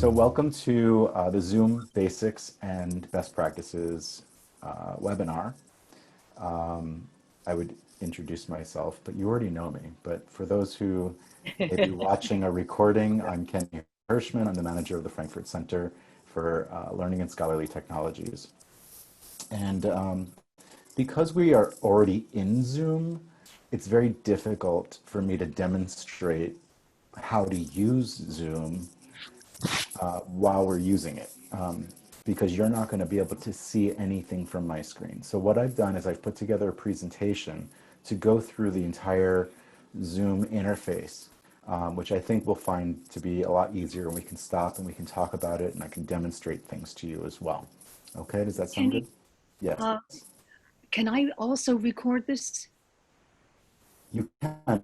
So welcome to the Zoom Basics and Best Practices webinar. I would introduce myself, but you already know me. But for those who may be watching a recording, I'm Ken Hirschmann. I'm the manager of the Frankfort Center for Learning and Scholarly Technologies. And because we are already in Zoom, it's very difficult for me to demonstrate how to use Zoom while we're using it, because you're not going to be able to see anything from my screen. So what I've done is I've put together a presentation to go through the entire Zoom interface, which I think we'll find to be a lot easier, and we can stop and we can talk about it, and I can demonstrate things to you as well. Okay, does that sound Kenny, good? Yes. can I also record this? You can,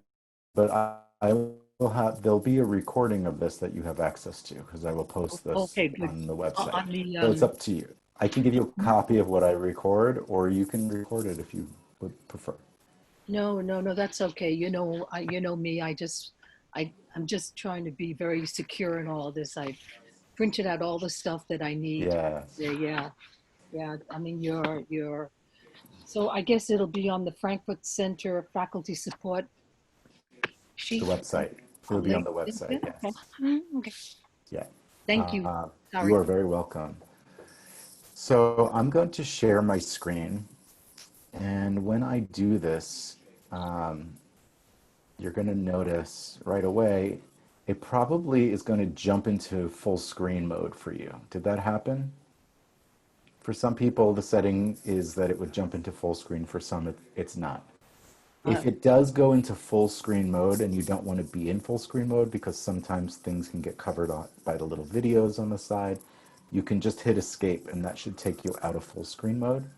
but I will have, there'll be a recording of this that you have access to, because I will post this Okay, good. on the website. On the So it's up to you. I can give you a copy of what I record, or you can record it if you would prefer. no, that's okay. You know me. I'm just trying to be very secure in all of this. I printed out all the stuff that I need. Yes, Yeah. I mean, so I guess it'll be on the Frankfurt Center faculty support the sheet. website. It'll be on Link. the website, Okay. yes. Okay. Yeah. Thank you. You Sorry. are very welcome. So I'm going to share my screen, and when I do this, you're going to notice right away, it probably is going to jump into full screen mode for you. Did that happen? For some people, the setting is that it would jump into full screen. For some, it's not. Uh, If it does go into full screen mode and you don't want to be in full screen mode because sometimes things can get covered by the little videos on the side, you can just hit escape and that should take you out of full screen mode.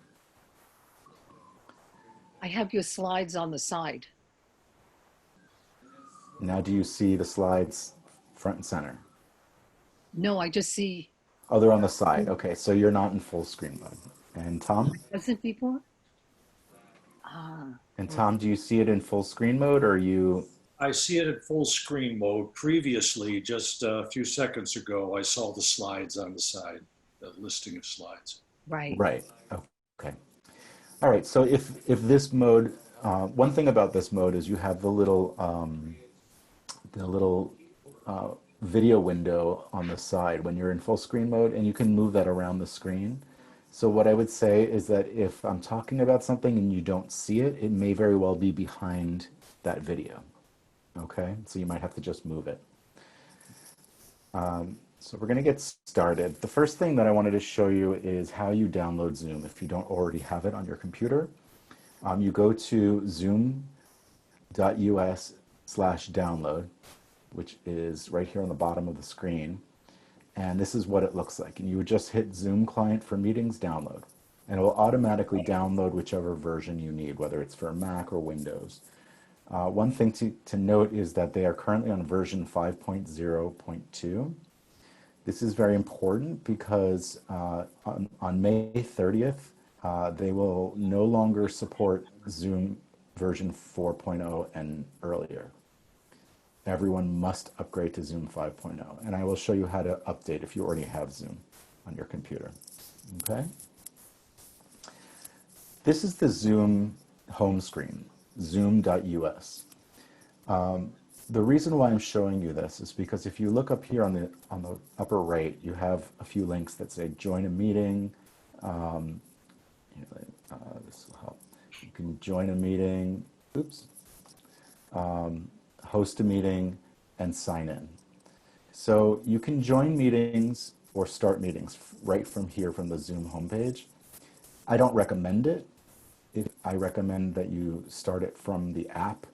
I have your slides on the side. Now do you see the slides front and center? No, I just see. Oh, they're on the side. Okay, so you're not in full screen mode. And Tom? Wasn't before? Ah, And Tom, do you see it in full screen mode, or are you? I see it in full screen mode. Previously, just a few seconds ago, I saw the slides on the side, the listing of slides. right. Right. Okay. All right. So if this mode, one thing about this mode is you have the little video window on the side when you're in full screen mode, and you can move that around the screen. So what I would say is that if I'm talking about something and you don't see it, it may very well be behind that video. Okay, so you might have to just move it. So we're going to get started. The first thing that I wanted to show you is how you download Zoom if you don't already have it on your computer. You go to zoom.us/download, which is right here on the bottom of the screen. And this is what it looks like. And you would just hit Zoom client for meetings download. And it will automatically download whichever version you need, whether it's for Mac or Windows. One thing to note is that they are currently on version 5.0.2. This is very important because on May 30th, they will no longer support Zoom version 4.0 and earlier. Everyone must upgrade to Zoom 5.0, and I will show you how to update if you already have Zoom on your computer. Okay? This is the Zoom home screen, zoom.us. The reason why I'm showing you this is because if you look up here on the upper right, you have a few links that say join a meeting. This will help. You can join a meeting. Oops. Host a meeting, and sign in. So you can join meetings or start meetings right from here from the Zoom homepage. I don't recommend it. I recommend that you start it from the app,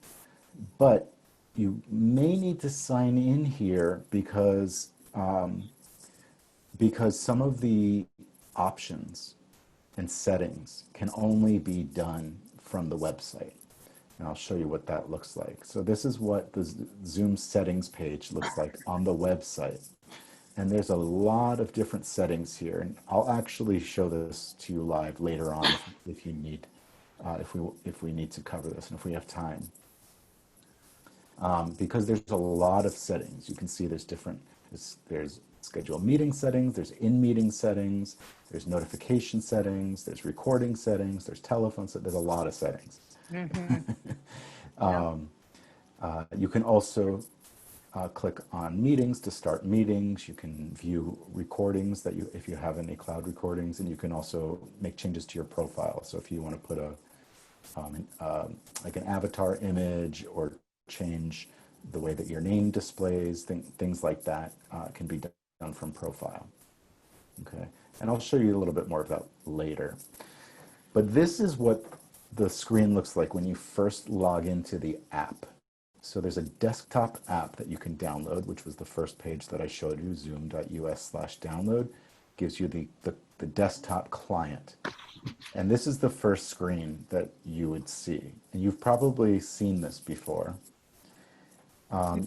but you may need to sign in here because some of the options and settings can only be done from the website. And I'll show you what that looks like. So this is what the Zoom settings page looks like on the website. And there's a lot of different settings here. And I'll actually show this to you live later on if you need, if we need to cover this and if we have time. Because there's a lot of settings. You can see there's schedule meeting settings, there's in-meeting settings, there's notification settings, there's recording settings, there's telephone settings, there's a lot of settings. Yeah. You can also click on meetings to start meetings. You can view recordings that if you have any cloud recordings, and you can also make changes to your profile. So if you want to put like an avatar image or change the way that your name displays, things like that can be done from profile. Okay, and I'll show you a little bit more of that later. But this is what the screen looks like when you first log into the app. So there's a desktop app that you can download, which was the first page that I showed you, zoom.us/download, gives you the desktop client. And this is the first screen that you would see. And you've probably seen this before.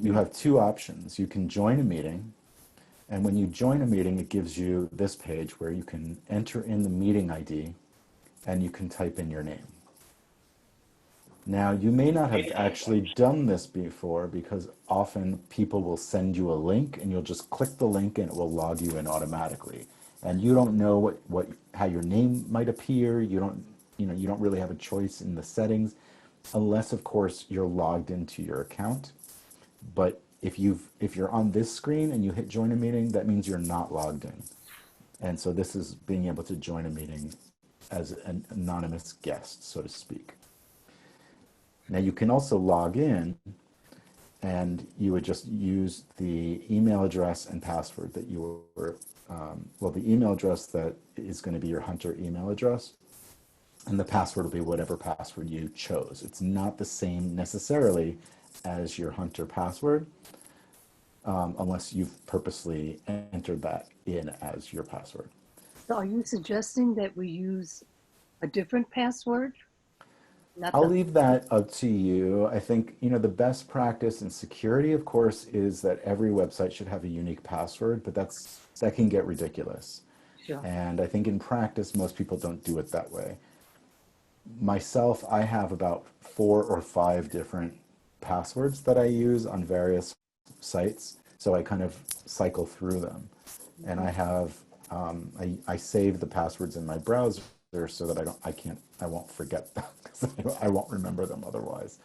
You have two options. You can join a meeting, and when you join a meeting, it gives you this page where you can enter in the meeting ID and you can type in your name. Now, you may not have actually done this before because often people will send you a link and you'll just click the link and it will log you in automatically. And you don't know how your name might appear. You don't really have a choice in the settings unless, of course, you're logged into your account. But if you're on this screen and you hit join a meeting, that means you're not logged in. And so this is being able to join a meeting as an anonymous guest, so to speak. Now you can also log in and you would just use the email address and password that you were, the email address that is going to be your Hunter email address, and the password will be whatever password you chose. It's not the same necessarily as your Hunter password, unless you've purposely entered that in as your password. So are you suggesting that we use a different password? I'll leave that up to you. I think, the best practice in security, of course, is that every website should have a unique password, but that can get ridiculous. Sure. And I think in practice, most people don't do it that way. Myself, I have about 4 or 5 different passwords that I use on various sites. So I kind of cycle through them. And I have, I save the passwords in my browser so that I won't forget them because I won't remember them otherwise.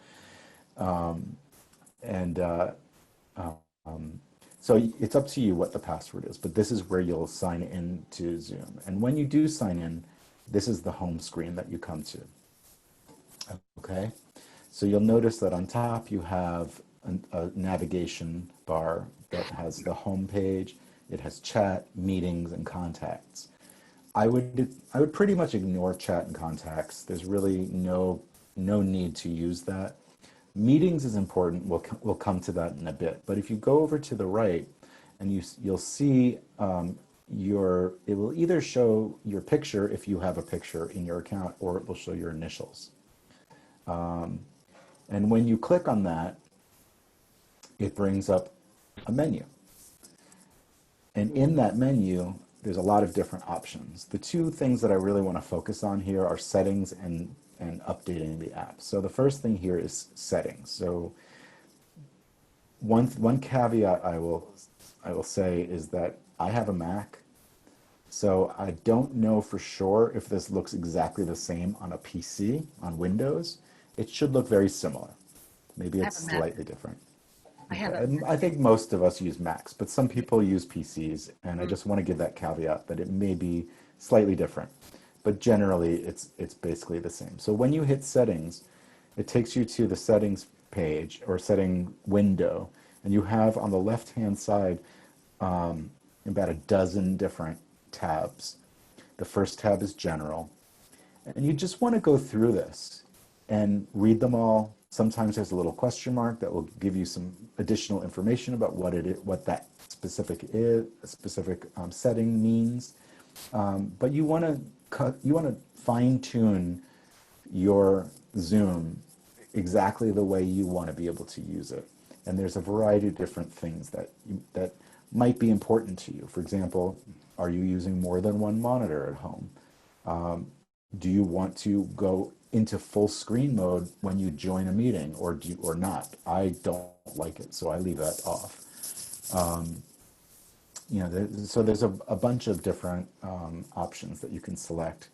So it's up to you what the password is, but this is where you'll sign in to Zoom. And when you do sign in, this is the home screen that you come to. Okay, so you'll notice that on top you have a navigation bar that has the home page. It has chat, meetings, and contacts. I would pretty much ignore chat and contacts. There's really no need to use that. Meetings is important. We'll come to that in a bit. But if you go over to the right, and you'll see it will either show your picture if you have a picture in your account, or it will show your initials. And when you click on that, it brings up a menu. And in that menu, there's a lot of different options. The two things that I really want to focus on here are settings and updating the app. So the first thing here is settings. So one caveat I will say is that I have a Mac, so I don't know for sure if this looks exactly the same on a PC, on Windows. It should look very similar. Maybe it's slightly different. I think most of us use Macs, but some people use PCs, and I just want to give that caveat that it may be slightly different. But generally, it's basically the same. So when you hit settings, it takes you to the settings page or setting window, and you have on the left-hand side about a dozen different tabs. The first tab is general, and you just want to go through this and read them all. Sometimes there's a little question mark that will give you some additional information about what that specific setting means. But you want to fine tune your Zoom exactly the way you want to be able to use it. And there's a variety of different things that might be important to you. For example, are you using more than one monitor at home? Do you want to go into full screen mode when you join a meeting, or not? I don't like it, so I leave that off. So there's a bunch of different options that you can select.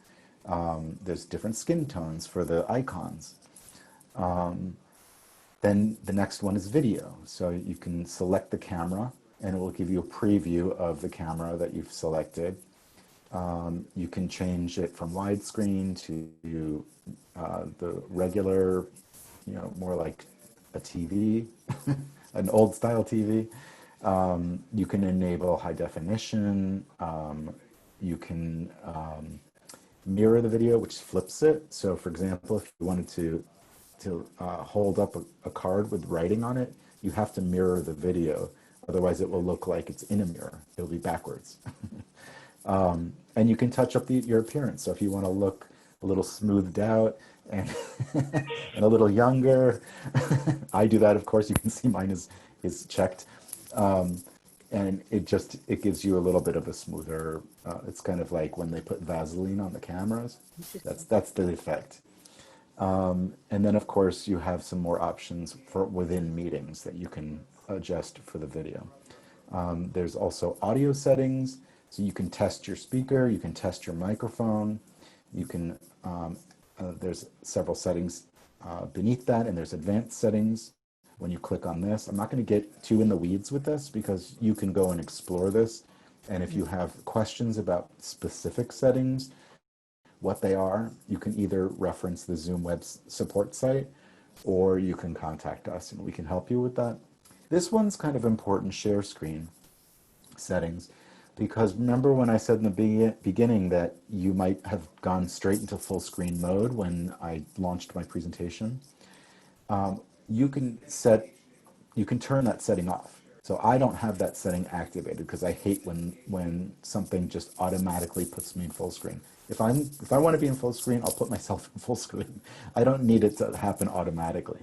There's different skin tones for the icons. Then the next one is video. So you can select the camera and it will give you a preview of the camera that you've selected. You can change it from widescreen to the regular, more like a TV, an old style TV. You can enable high definition. You can mirror the video, which flips it. So for example, if you wanted to hold up a card with writing on it, you have to mirror the video. Otherwise, it will look like it's in a mirror. It'll be backwards. And you can touch up your appearance. So if you want to look a little smoothed out and, and a little younger, I do that, of course. You can see mine is checked. And it gives you a little bit of a smoother, it's kind of like when they put Vaseline on the cameras. That's the effect. And then, of course, you have some more options for within meetings that you can adjust for the video. There's also audio settings, so you can test your speaker, you can test your microphone, you can, there's several settings beneath that, and there's advanced settings. When you click on this, I'm not going to get too in the weeds with this because you can go and explore this. And if you have questions about specific settings, what they are, you can either reference the Zoom web support site or you can contact us and we can help you with that. This one's kind of important, share screen settings, because remember when I said in the beginning that you might have gone straight into full screen mode when I launched my presentation? You can turn that setting off. So I don't have that setting activated because I hate when something just automatically puts me in full screen. If I want to be in full screen, I'll put myself in full screen. I don't need it to happen automatically.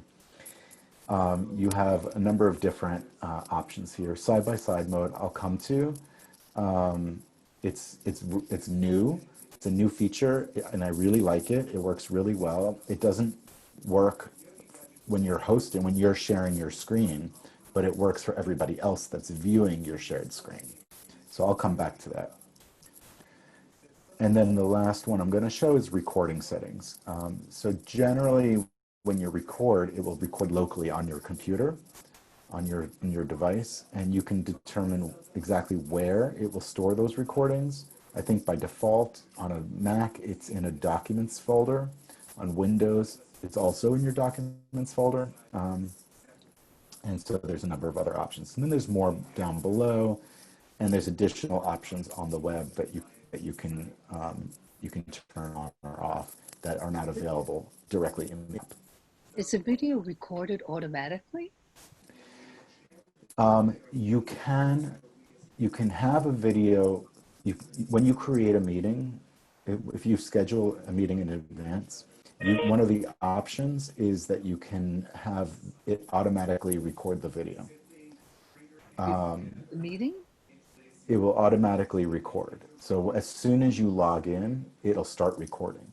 You have a number of different options here. Side-by-side mode, I'll come to. It's new. It's a new feature, and I really like it. It works really well. It doesn't work when you're hosting, when you're sharing your screen, but it works for everybody else that's viewing your shared screen. So I'll come back to that. And then the last one I'm going to show is recording settings. So generally, when you record, it will record locally on your computer, on your device, and you can determine exactly where it will store those recordings. I think by default, on a Mac, it's in a Documents folder. On Windows, it's also in your Documents folder. And so there's a number of other options. And then there's more down below, and there's additional options on the web that you can turn on or off that are not available directly in the app. Is the video recorded automatically? You can have a video, when you create a meeting, if you schedule a meeting in advance, one of the options is that you can have it automatically record the video. The meeting? It will automatically record. So as soon as you log in, it'll start recording.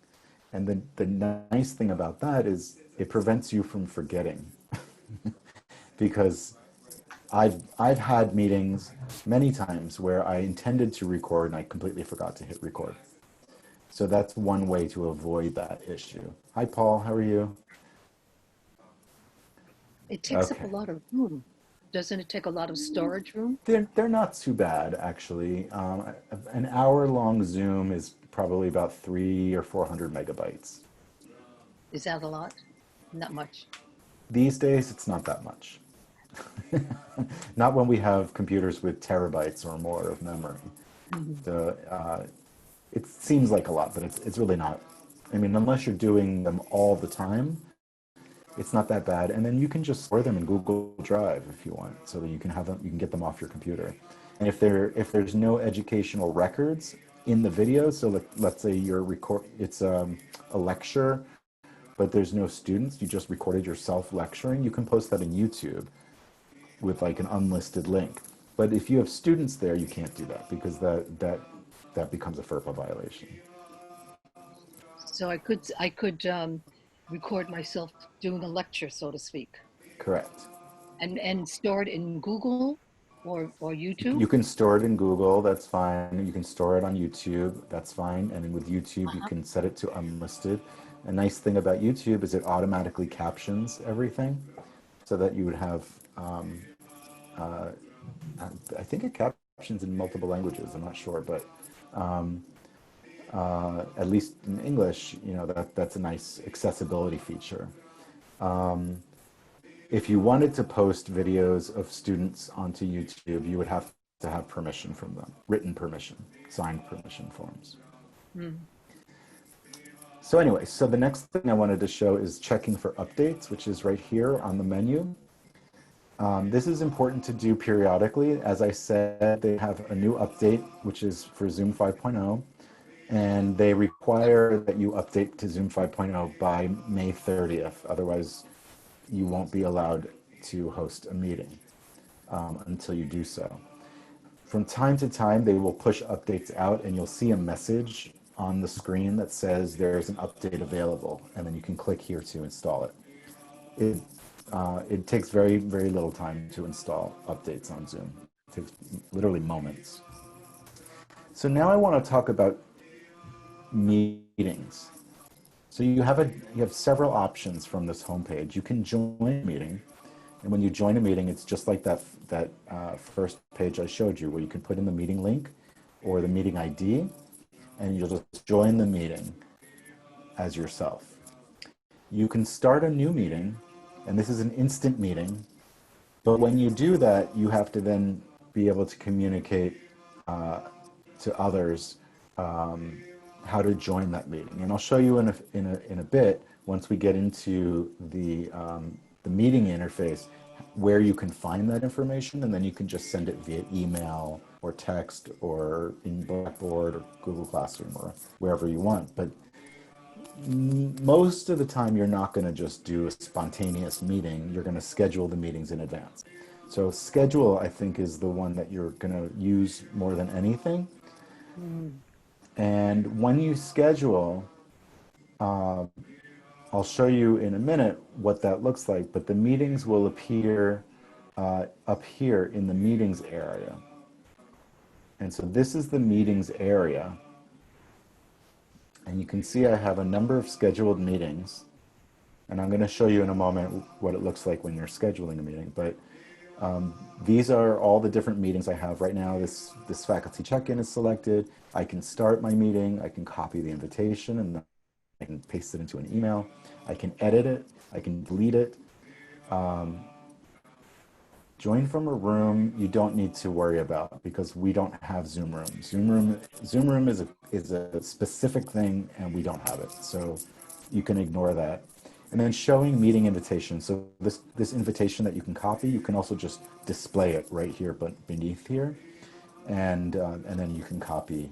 And the nice thing about that is it prevents you from forgetting. Because I've had meetings many times where I intended to record and I completely forgot to hit record. So that's one way to avoid that issue. Hi, Paul. How are you? It takes up a lot of room. Doesn't it take a lot of storage room? They're not too bad, actually. An hour-long Zoom is probably about 300 or 400 megabytes. Is that a lot? Not much. These days, it's not that much. Not when we have computers with terabytes or more of memory. Mm-hmm. It seems like a lot, but it's really not. I mean, unless you're doing them all the time, it's not that bad. And then you can just store them in Google Drive if you want, so that you can have them, you can get them off your computer. And if there's no educational records in the video, so let's say it's a lecture, but there's no students, you just recorded yourself lecturing, you can post that in YouTube with like an unlisted link. But if you have students there, you can't do that because that becomes a FERPA violation. So I could record myself doing a lecture, so to speak. Correct. And store it in Google? or YouTube? You can store it in Google, that's fine. You can store it on YouTube, that's fine. And then with YouTube, you Uh-huh. can set it to unlisted. A nice thing about YouTube is it automatically captions everything so that you would have, uh, I think it captions in multiple languages, I'm not sure, but at least in English, that's a nice accessibility feature. If you wanted to post videos of students onto YouTube, you would have to have permission from them, written permission, signed permission forms. Mm. So anyway, so the next thing I wanted to show is checking for updates, which is right here on the menu. This is important to do periodically. As I said, they have a new update, which is for Zoom 5.0, and they require that you update to Zoom 5.0 by May 30th. Otherwise, you won't be allowed to host a meeting until you do so. From time to time, they will push updates out, and you'll see a message on the screen that says there's an update available, and then you can click here to install it. It takes very, very little time to install updates on Zoom. It takes literally moments. So now I want to talk about meetings. So you have several options from this homepage. You can join a meeting, and when you join a meeting, it's just like that first page I showed you, where you can put in the meeting link or the meeting ID, and you'll just join the meeting as yourself. You can start a new meeting, and this is an instant meeting, but when you do that, you have to then be able to communicate to others how to join that meeting. And I'll show you in a bit, once we get into the meeting interface, where you can find that information, and then you can just send it via email or text or in Blackboard or Google Classroom or wherever you want. But most of the time, you're not going to just do a spontaneous meeting. You're going to schedule the meetings in advance. So schedule, I think, is the one that you're going to use more than anything. Mm. And when you schedule, I'll show you in a minute what that looks like, but the meetings will appear up here in the meetings area. And so this is the meetings area. And you can see I have a number of scheduled meetings. And I'm going to show you in a moment what it looks like when you're scheduling a meeting. But these are all the different meetings I have right now. This faculty check-in is selected. I can start my meeting. I can copy the invitation, and I can paste it into an email. I can edit it. I can delete it. Join from a room you don't need to worry about, because we don't have Zoom Room. Zoom Room is a specific thing, and we don't have it. So you can ignore that. And then showing meeting invitation. So this invitation that you can copy, you can also just display it right here, but beneath here, and then you can copy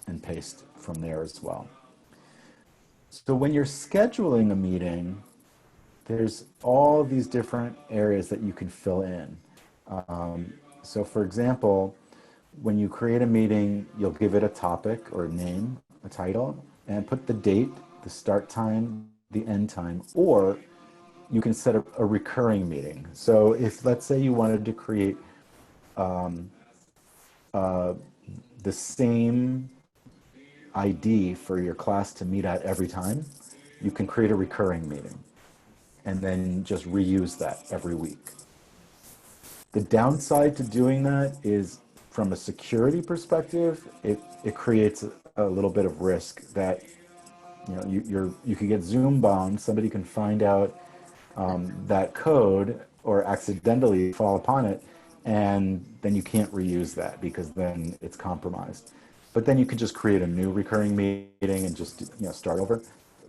and paste from there as well. So when you're scheduling a meeting, there's all these different areas that you can fill in. So for example, when you create a meeting, you'll give it a topic or a name, a title, and put the date, the start time, the end time, or you can set up a recurring meeting. So if, let's say, you wanted to create the same ID for your class to meet at every time, you can create a recurring meeting and then just reuse that every week. The downside to doing that is, from a security perspective, it creates a little bit of risk that you could get Zoom bombed. Somebody can find out that code or accidentally fall upon it, and then you can't reuse that because then it's compromised. But then you could just create a new recurring meeting and just start over.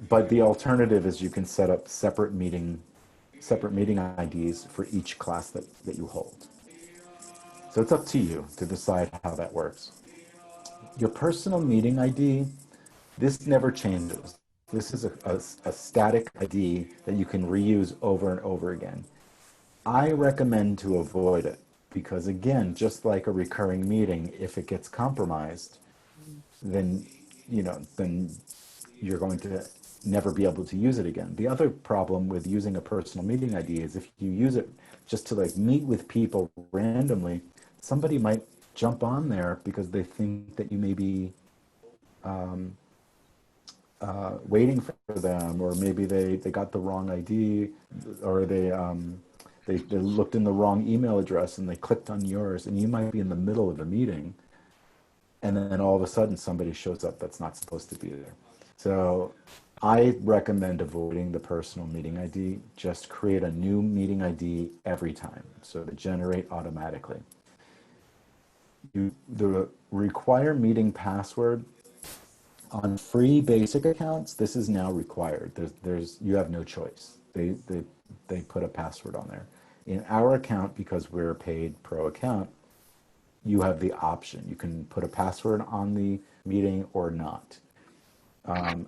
But the alternative is you can set up separate meeting IDs for each class that you hold. So it's up to you to decide how that works. Your personal meeting ID, this never changes. This is a static ID that you can reuse over and over again. I recommend to avoid it because, again, just like a recurring meeting, if it gets compromised, then you're going to never be able to use it again. The other problem with using a personal meeting ID is if you use it just to meet with people randomly, somebody might jump on there because they think that you may be waiting for them, or maybe they got the wrong ID, or they looked in the wrong email address and they clicked on yours, and you might be in the middle of a meeting, and then all of a sudden somebody shows up that's not supposed to be there. So I recommend avoiding the personal meeting ID. Just create a new meeting ID every time, so to generate automatically. The require meeting password on free basic accounts, this is now required. You have no choice. They put a password on there. In our account, because we're a paid pro account, you have the option. You can put a password on the meeting or not.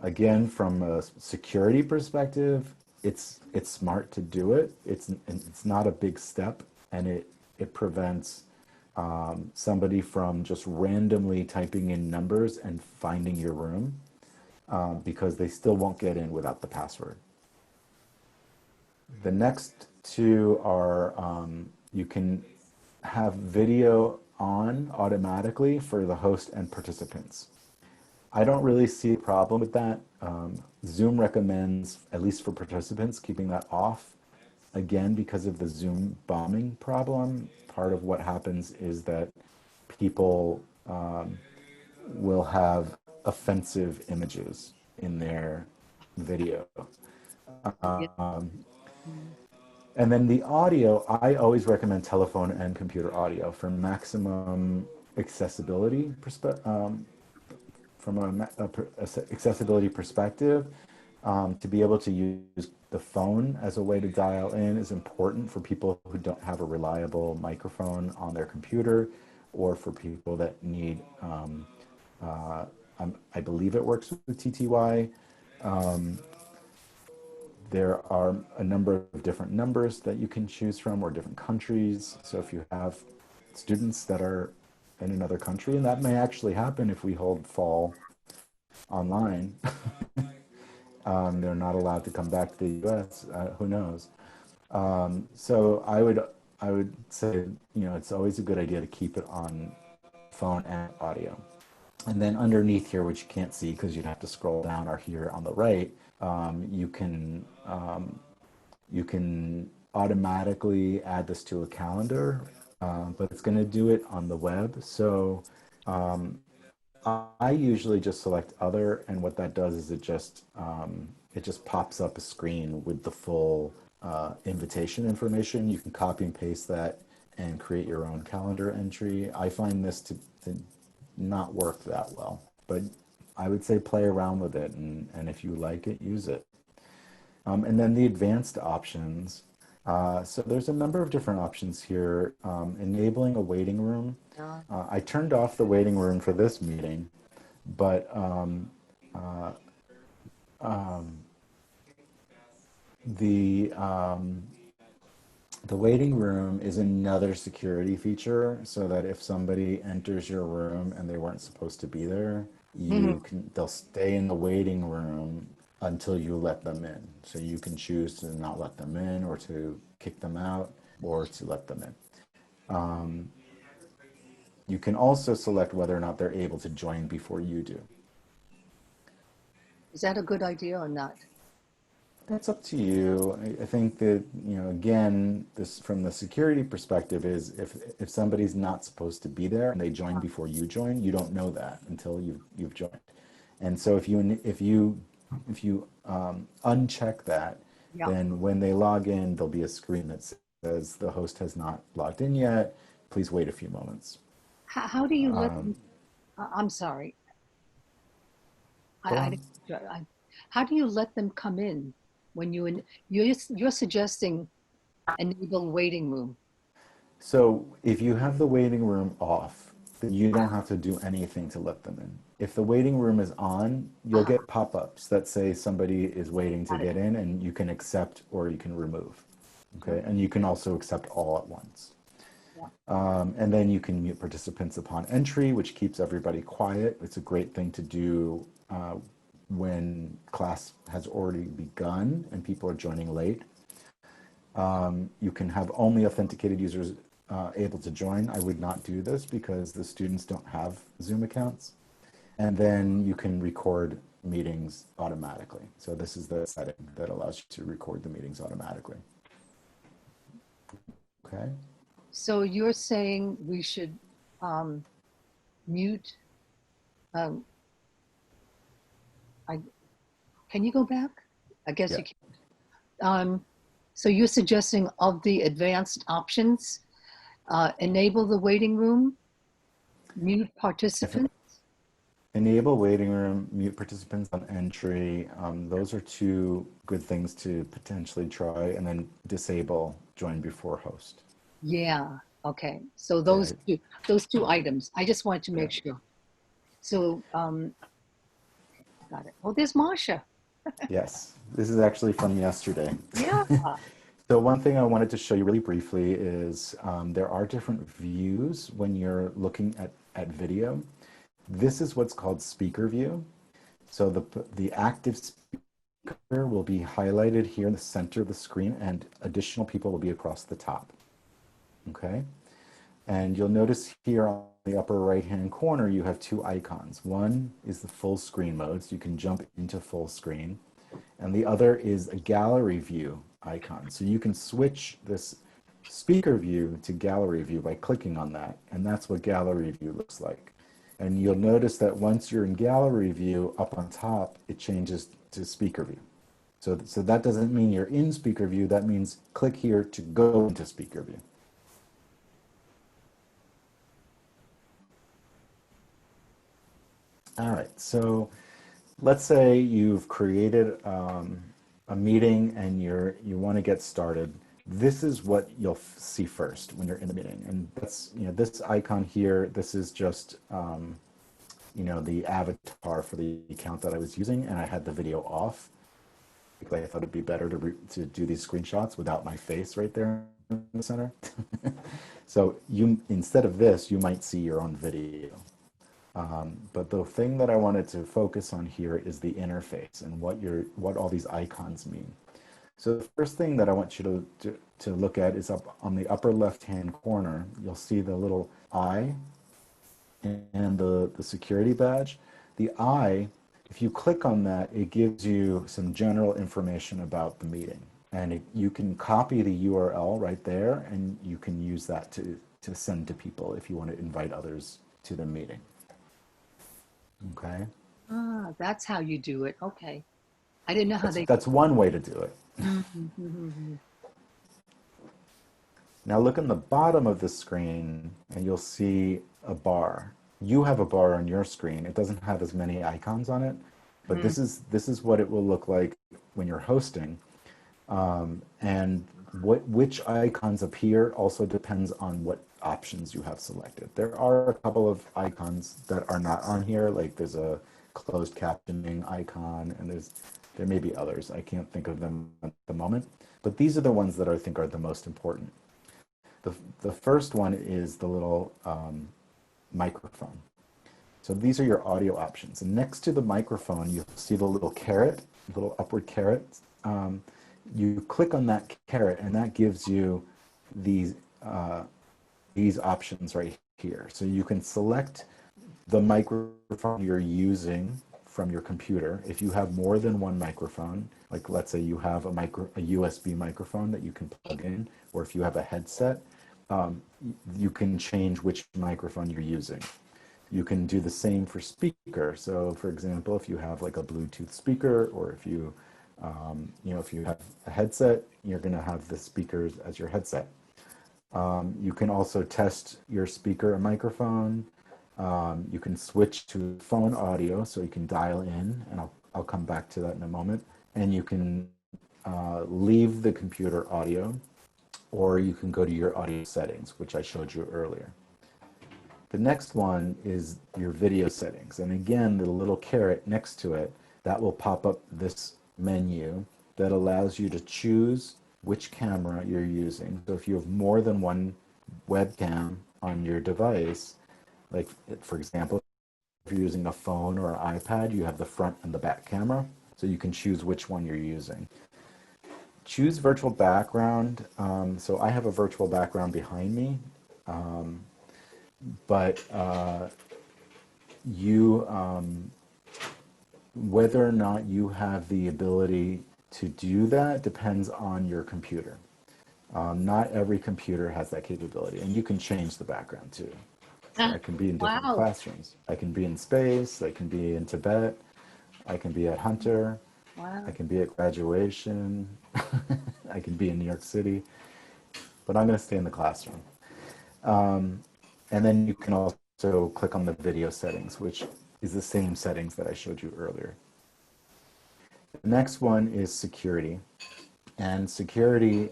Again, from a security perspective, it's smart to do it. It's not a big step, and it prevents somebody from just randomly typing in numbers and finding your room, because they still won't get in without the password. The next two are you can have video on automatically for the host and participants. I don't really see a problem with that. Zoom recommends, at least for participants, keeping that off. Again, because of the Zoom bombing problem, part of what happens is that people will have offensive images in their video. And then the audio, I always recommend telephone and computer audio for maximum accessibility from an accessibility perspective. To be able to use the phone as a way to dial in is important for people who don't have a reliable microphone on their computer, or for people that need, I believe it works with TTY. There are a number of different numbers that you can choose from, or different countries. So if you have students that are in another country, and that may actually happen if we hold fall online, they're not allowed to come back to the US, who knows? So I would say, it's always a good idea to keep it on phone and audio. And then underneath here, which you can't see because you'd have to scroll down, or here on the right, you can automatically add this to a calendar, but it's going to do it on the web. So I usually just select other, and what that does is it just pops up a screen with the full invitation information. You can copy and paste that and create your own calendar entry. I find this to not work that well, but I would say play around with it, and if you like it, use it. And then the advanced options. So there's a number of different options here. Enabling a waiting room. I turned off the waiting room for this meeting, but the waiting room is another security feature, so that if somebody enters your room and they weren't supposed to be there, they'll stay in the waiting room until you let them in. So you can choose to not let them in, or to kick them out, or to let them in. You can also select whether or not they're able to join before you do. Is that a good idea or not? That's up to you. I think that, again, this from the security perspective is if somebody's not supposed to be there and they join before you join, you don't know that until you've joined. And so if you uncheck that, then when they log in, there'll be a screen that says the host has not logged in yet. Please wait a few moments. How do you let them, I'm sorry. How do you let them come in when you're suggesting enable waiting room? So if you have the waiting room off, then you don't have to do anything to let them in. If the waiting room is on, you'll get pop-ups that say somebody is waiting to get in, and you can accept or you can remove. Okay, and you can also accept all at once. And then you can mute participants upon entry, which keeps everybody quiet. It's a great thing to do when class has already begun and people are joining late. You can have only authenticated users able to join, I would not do this because the students don't have Zoom accounts. And then you can record meetings automatically. So this is the setting that allows you to record the meetings automatically. Okay. So you're saying we should mute, um, can you go back? I guess you can. So you're suggesting of the advanced options, enable the waiting room, mute participants? Enable waiting room, mute participants on entry. Those are two good things to potentially try, and then disable join before host. Yeah, okay. So those two items, I just wanted to make sure. So, got it. Oh, there's Marsha. Yes, this is actually from yesterday. Yeah. So one thing I wanted to show you really briefly is there are different views when you're looking at video. This is what's called speaker view. So the active speaker will be highlighted here in the center of the screen, and additional people will be across the top. Okay? And you'll notice here on the upper right-hand corner, you have two icons. One is the full screen mode, so you can jump into full screen. And the other is a gallery view icon. So you can switch this speaker view to gallery view by clicking on that. And that's what gallery view looks like. And you'll notice that once you're in gallery view, up on top, it changes to speaker view. So that doesn't mean you're in speaker view. That means click here to go into speaker view. All right, so let's say you've created a meeting and you want to get started. This is what you'll see first when you're in the meeting, and that's this icon here. This is just the avatar for the account that I was using, and I had the video off because I thought it'd be better to do these screenshots without my face right there in the center. So instead of this, you might see your own video. But the thing that I wanted to focus on here is the interface and what all these icons mean. So the first thing that I want you to look at is up on the upper left-hand corner. You'll see the little eye and the security badge. The eye, if you click on that, it gives you some general information about the meeting. And you can copy the URL right there, and you can use that to send to people if you want to invite others to the meeting. Okay. Ah, that's how you do it. Okay. I didn't know how That's one way to do it. Now look on the bottom of the screen and you'll see a bar. You have a bar on your screen. It doesn't have as many icons on it, but this is what it will look like when you're hosting. And which icons appear also depends on what options you have selected. There are a couple of icons that are not on here, like there's a closed captioning icon, and there may be others. I can't think of them at the moment, but these are the ones that I think are the most important. The first one is the little microphone. So these are your audio options, and next to the microphone you'll see the little caret, little upward caret. You click on that caret, and that gives you these options right here. So you can select the microphone you're using from your computer. If you have more than one microphone, like let's say you have a USB microphone that you can plug in, or if you have a headset, you can change which microphone you're using. You can do the same for speaker. So for example, if you have like a Bluetooth speaker, or if you if you have a headset, you're going to have the speakers as your headset. You can also test your speaker and microphone. You can switch to phone audio, so you can dial in, and I'll come back to that in a moment. And you can leave the computer audio, or you can go to your audio settings, which I showed you earlier. The next one is your video settings. And again, the little caret next to it, that will pop up this menu that allows you to choose which camera you're using. So if you have more than one webcam on your device, like for example, if you're using a phone or an iPad, you have the front and the back camera, so you can choose which one you're using. Choose virtual background. So I have a virtual background behind me, But you, whether or not you have the ability to do that depends on your computer. Not every computer has that capability, and you can change the background too. So I can be in different Wow. classrooms. I can be in space. I can be in Tibet. I can be at Hunter. Wow. I can be at graduation. I can be in New York City. But I'm going to stay in the classroom. And then you can also click on the video settings, which is the same settings that I showed you earlier. The next one is security. And security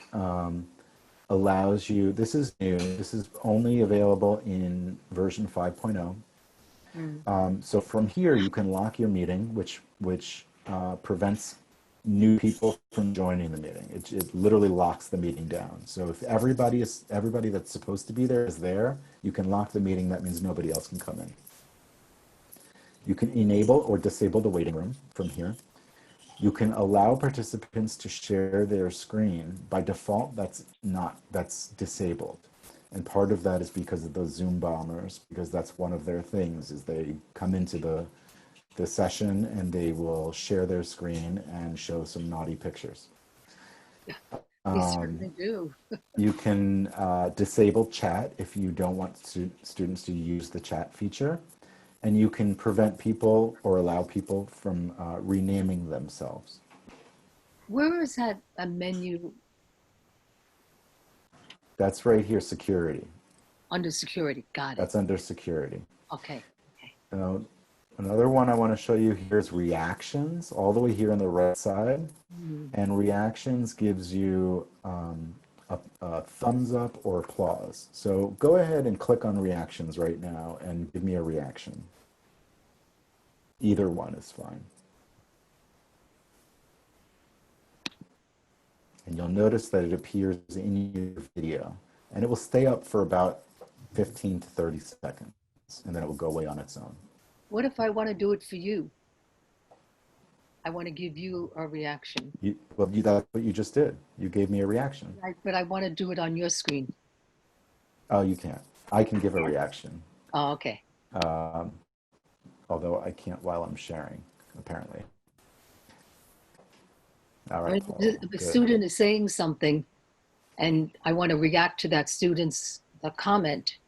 allows you, this is new, this is only available in version 5.0. So from here, you can lock your meeting, which prevents new people from joining the meeting. It literally locks the meeting down. So if everybody that's supposed to be there is there, you can lock the meeting. That means nobody else can come in. You can enable or disable the waiting room from here. You can allow participants to share their screen. By default, that's disabled. And part of that is because of those Zoom bombers, because that's one of their things, is they come into the session and they will share their screen and show some naughty pictures. They certainly do. You can disable chat if you don't want students to use the chat feature. And you can prevent people or allow people from renaming themselves. Where is that a menu That's right here, security. under security? Got it. That's under security. Okay. Now, another one I want to show you here is reactions, all the way here on the right side. And reactions gives you a thumbs up or applause. So go ahead and click on reactions right now and give me a reaction. Either one is fine. And you'll notice that it appears in your video. And it will stay up for about 15 to 30 seconds. And then it will go away on its own. What if I want to do it for you? I want to give you a reaction. That's what you just did. You gave me a reaction. Right, but I want to do it on your screen. Oh, you can't. I can give a reaction. Oh, okay. Although I can't while I'm sharing, apparently. All right. If a student is saying something and I want to react to that student's comment,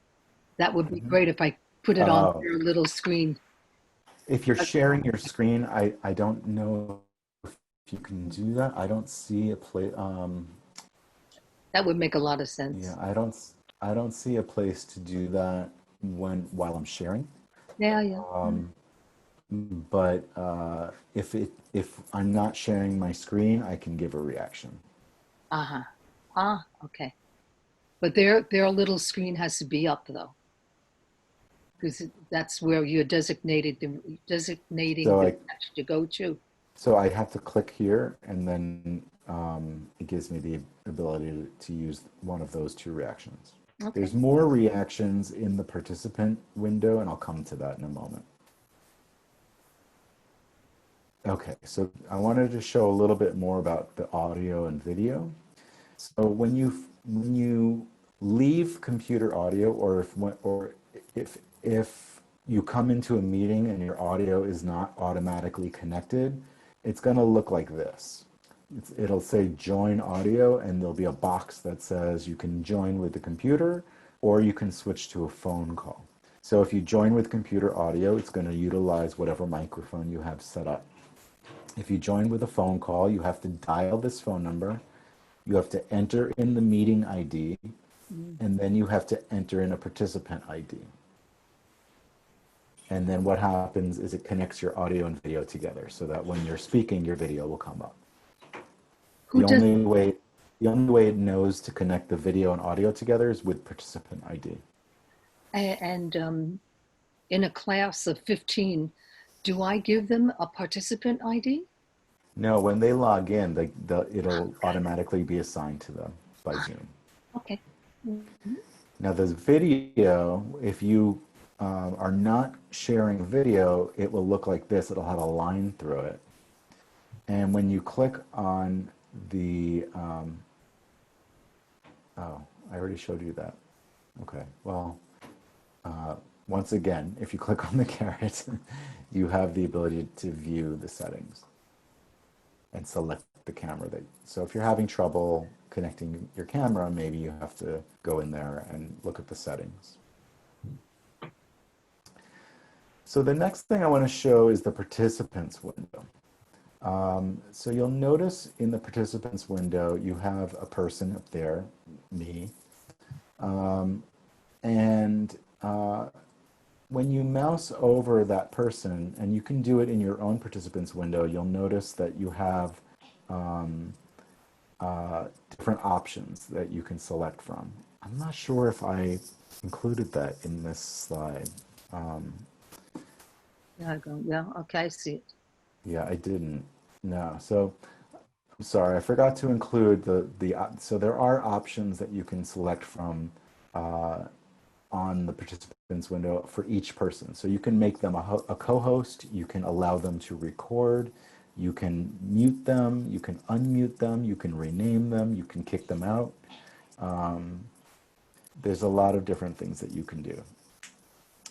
that would be great if I put it on your little screen. If you're sharing your screen, I don't know if you can do that. I don't see a place. That would make a lot of sense. Yeah, I don't see a place to do that while I'm sharing. Yeah. But if I'm not sharing my screen, I can give a reaction. Okay. But their little screen has to be up though, because that's where you're designating the section to go to. So I have to click here, and then it gives me the ability to use one of those two reactions. Okay. There's more reactions in the participant window, and I'll come to that in a moment. Okay, so I wanted to show a little bit more about the audio and video. So when you leave computer audio, or if you come into a meeting and your audio is not automatically connected, it's going to look like this. It'll say join audio, and there'll be a box that says you can join with the computer or you can switch to a phone call. So if you join with computer audio, it's going to utilize whatever microphone you have set up. If you join with a phone call, you have to dial this phone number. You have to enter in the meeting ID, and then you have to enter in a participant ID. And then what happens is it connects your audio and video together so that when you're speaking, your video will come up. The only way it knows to connect the video and audio together is with participant ID. And in a class of 15, do I give them a participant ID? No, when they log in, it'll automatically be assigned to them by Zoom. Okay. Now, this video, if you are not sharing video, it will look like this. It'll have a line through it. And when you click on the, I already showed you that. Okay, well, once again, if you click on the caret, you have the ability to view the settings and select the camera. So if you're having trouble connecting your camera, maybe you have to go in there and look at the settings. So the next thing I want to show is the participants window. So you'll notice in the participants window, you have a person up there, me, and when you mouse over that person, and you can do it in your own participants window, you'll notice that you have different options that you can select from. I'm not sure if I included that in this slide. Yeah, I go, yeah, okay, I see it. Yeah, I didn't. No. So I'm sorry, I forgot to include so there are options that you can select from on the participants window for each person. So you can make them a co-host, you can allow them to record, you can mute them, you can unmute them, you can rename them, you can kick them out. There's a lot of different things that you can do.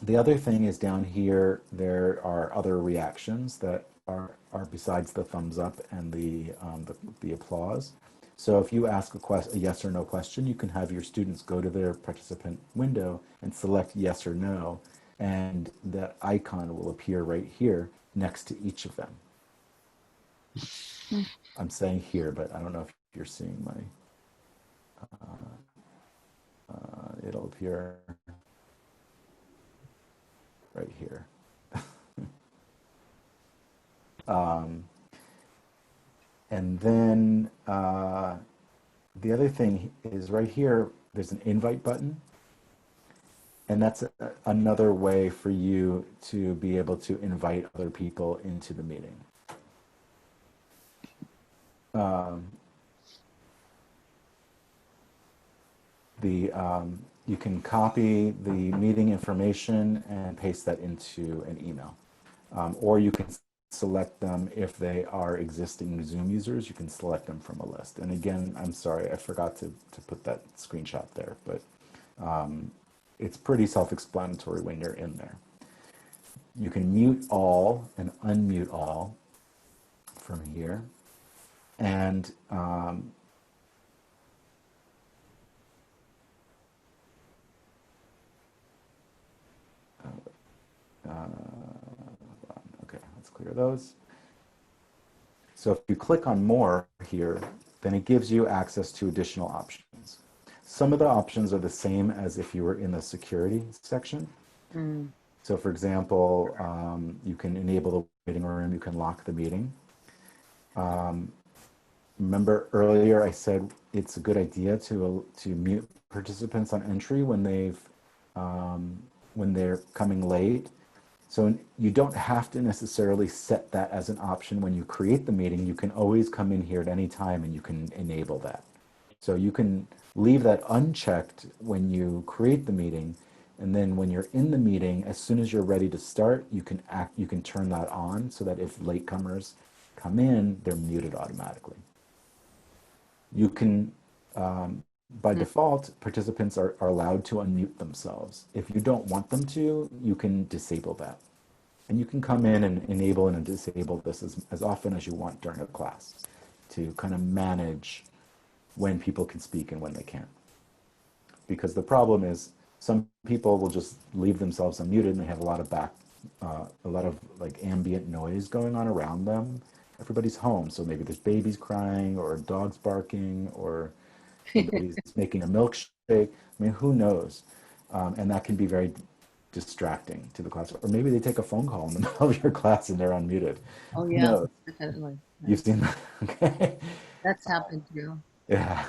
The other thing is down here, there are other reactions that are besides the thumbs up and the applause. So if you ask a yes or no question, you can have your students go to their participant window and select yes or no, and that icon will appear right here next to each of them. I'm saying here, but I don't know if you're seeing my, it'll appear right here. And then the other thing is right here, there's an invite button. And that's another way for you to be able to invite other people into the meeting. You can copy the meeting information and paste that into an email. Or you can select them if they are existing Zoom users, you can select them from a list. And again, I'm sorry, I forgot to put that screenshot there, but it's pretty self-explanatory when you're in there. You can mute all and unmute all from here. And okay, let's clear those. So if you click on more here, then it gives you access to additional options. Some of the options are the same as if you were in the security section. So for example, you can enable the waiting room, you can lock the meeting. Remember earlier I said it's a good idea to mute participants on entry when they're coming late. So you don't have to necessarily set that as an option when you create the meeting. You can always come in here at any time and you can enable that. So you can leave that unchecked when you create the meeting, and then when you're in the meeting, as soon as you're ready to start, you can turn that on so that if latecomers come in, they're muted automatically. You can, by default, participants are allowed to unmute themselves. If you don't want them to, you can disable that. And you can come in and enable and disable this as often as you want during a class to kind of manage when people can speak and when they can't. Because the problem is some people will just leave themselves unmuted and they have a lot of like ambient noise going on around them. Everybody's home, so maybe there's babies crying or dogs barking or somebody's making a milkshake. I mean, who knows? And that can be very distracting to the class. Or maybe they take a phone call in the middle of your class and they're unmuted. Oh, Who yeah, knows? definitely. You've seen that? Okay. That's happened too. Yeah.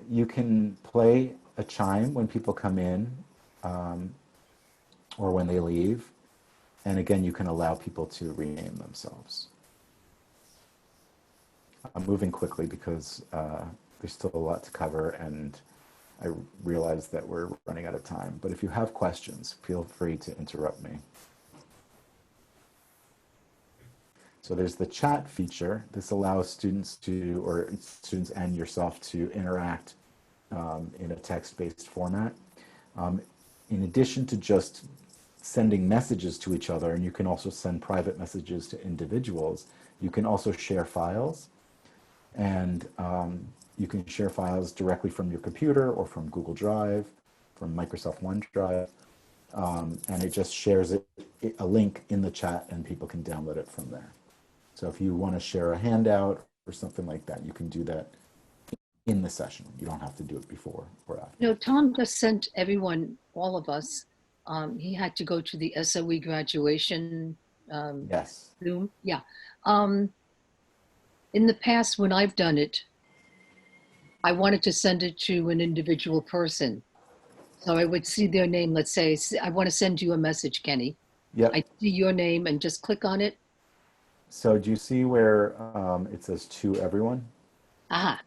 You can play a chime when people come in or when they leave. And again, you can allow people to rename themselves. I'm moving quickly because there's still a lot to cover and I realize that we're running out of time. But if you have questions, feel free to interrupt me. So there's the chat feature. This allows students and yourself to interact in a text-based format. In addition to just sending messages to each other, and you can also send private messages to individuals, you can also share files. And you can share files directly from your computer or from Google Drive, from Microsoft OneDrive. And it just shares a link in the chat and people can download it from there. So if you want to share a handout or something like that, you can do that in the session. You don't have to do it before or after. You know, Tom just sent everyone, all of us, he had to go to the SOE graduation Yes. Zoom. Yeah. In the past, when I've done it, I wanted to send it to an individual person. So I would see their name, let's say, I want to send you a message, Kenny. Yep. I see your name and just click on it. So do you see where it says to everyone? Ah,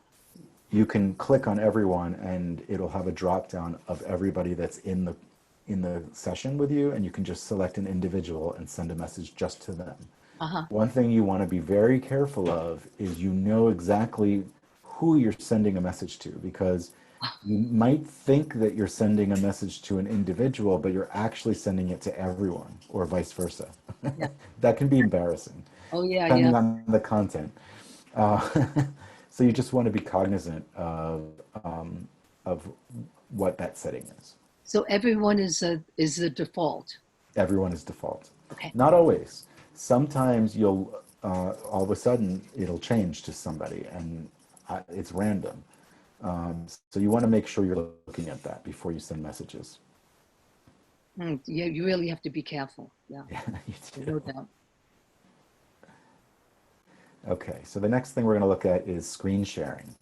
You can click on everyone and it'll have a drop down of everybody that's in the session with you, and you can just select an individual and send a message just to them. uh-huh. One thing you want to be very careful of is you know exactly who you're sending a message to, because you might think that you're sending a message to an individual, but you're actually sending it to everyone, or vice versa. Yeah. That can be embarrassing, Oh, yeah, depending yeah. on the content. Uh, so you just want to be cognizant of what that setting is. So everyone is the default. Everyone is default. Okay. Not always. Sometimes you'll all of a sudden it'll change to somebody, and it's random. So you want to make sure you're looking at that before you send messages. Yeah, you really have to be careful. Yeah, Yeah, you no do. doubt. Okay, so the next thing we're going to look at is screen sharing.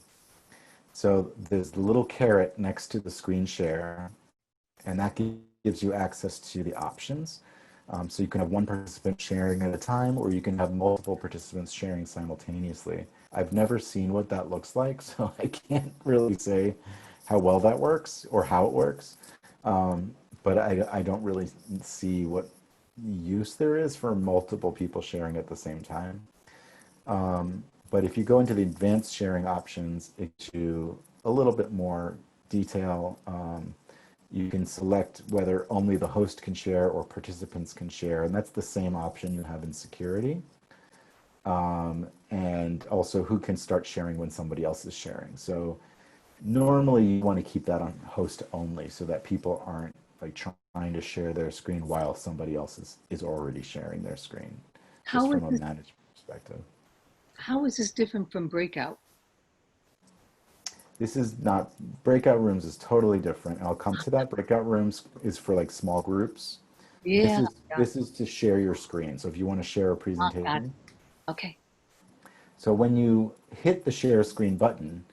So there's the little caret next to the screen share, and that gives you access to the options. So you can have one participant sharing at a time, or you can have multiple participants sharing simultaneously. I've never seen what that looks like, so I can't really say how well that works or how it works. But I don't really see what use there is for multiple people sharing at the same time. But if you go into the advanced sharing options, it gives you a little bit more detail. You can select whether only the host can share or participants can share, and that's the same option you have in security. And also who can start sharing when somebody else is sharing. So normally you want to keep that on host only so that people aren't like trying to share their screen while somebody else is already sharing their screen, just How is from a this, management perspective. how is this different from breakout? This is not, breakout rooms is totally different. I'll come to that. Breakout rooms is for like small groups. Yeah, yeah. This is to share your screen. So if you want to share a Got it. presentation. Okay. So when you hit the share screen button,